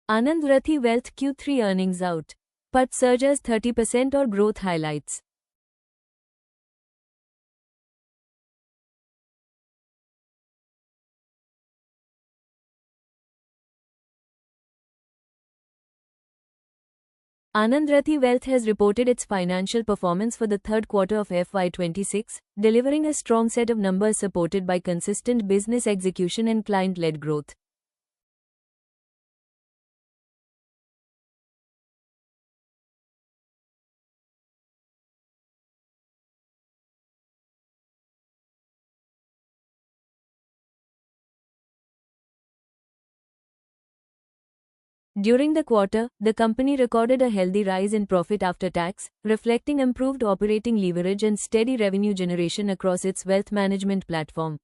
Anand Rathi Wealth Q3 earnings out. But surges 30% or growth highlights. Anand Rathi Wealth has reported its financial performance for the third quarter of FY26, delivering a strong set of numbers supported by consistent business execution and client-led growth. During the quarter, the company recorded a healthy rise in profit after tax, reflecting improved operating leverage and steady revenue generation across its wealth management platform.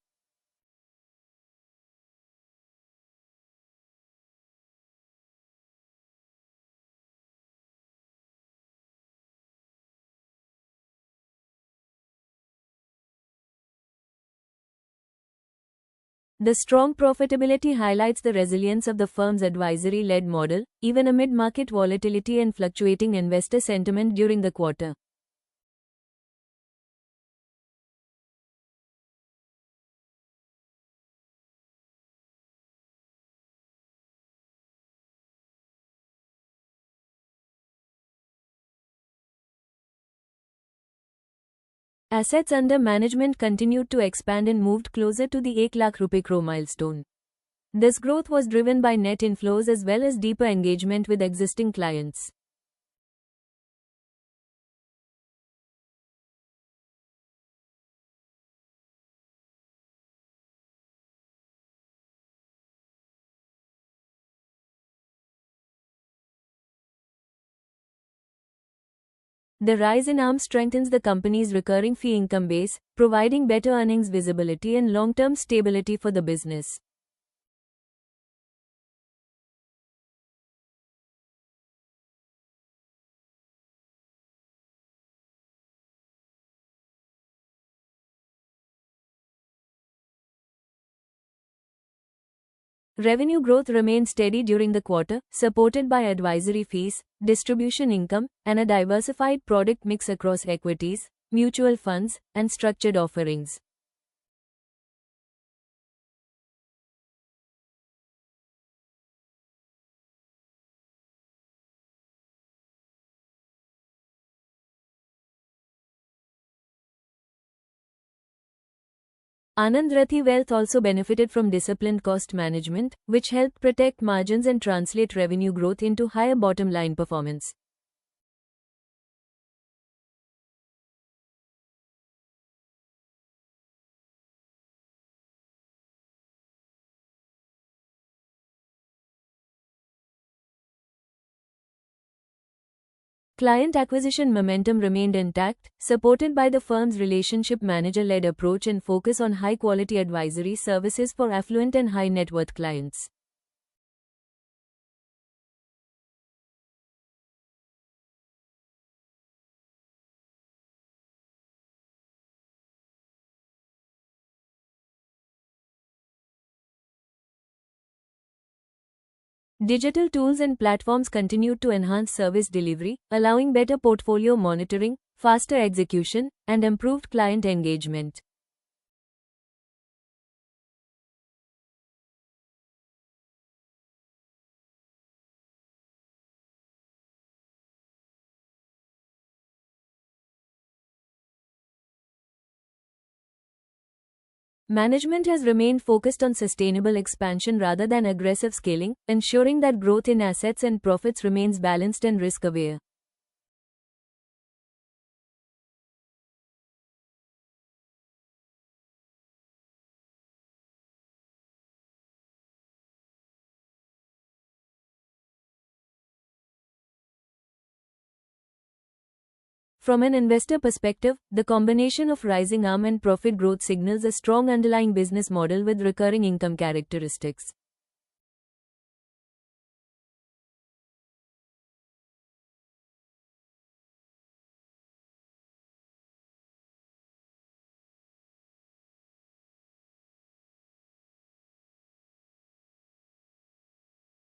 The strong profitability highlights the resilience of the firm's advisory-led model, even amid market volatility and fluctuating investor sentiment during the quarter. Assets under management continued to expand and moved closer to the 1 lakh rupee crore milestone. This growth was driven by net inflows as well as deeper engagement with existing clients. The rise in AUM strengthens the company's recurring fee income base, providing better earnings visibility and long-term stability for the business. Revenue growth remained steady during the quarter, supported by advisory fees, distribution income, and a diversified product mix across equities, mutual funds, and structured offerings. Anand Rathi Wealth also benefited from disciplined cost management, which helped protect margins and translate revenue growth into higher bottom-line performance. Client acquisition momentum remained intact, supported by the firm's relationship manager-led approach and focus on high-quality advisory services for affluent and high-net-worth clients. Digital tools and platforms continued to enhance service delivery, allowing better portfolio monitoring, faster execution, and improved client engagement. Management has remained focused on sustainable expansion rather than aggressive scaling, ensuring that growth in assets and profits remains balanced and risk-aware. From an investor perspective, the combination of rising AUM and profit growth signals a strong underlying business model with recurring income characteristics.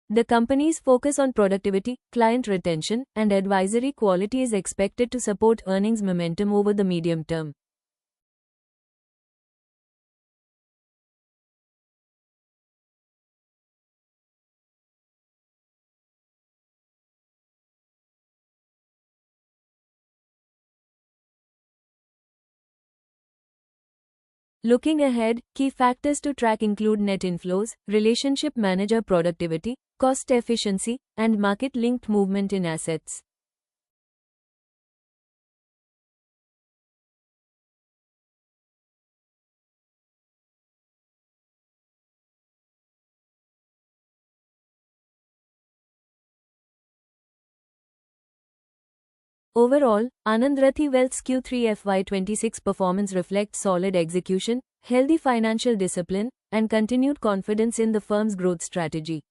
The company's focus on productivity, client retention, and advisory quality is expected to support earnings momentum over the medium term. Looking ahead, key factors to track include net inflows, relationship manager productivity, cost efficiency, and market-linked movement in assets. Overall, Anand Rathi Wealth's Q3 FY26 performance reflects solid execution, healthy financial discipline, and continued confidence in the firm's growth strategy.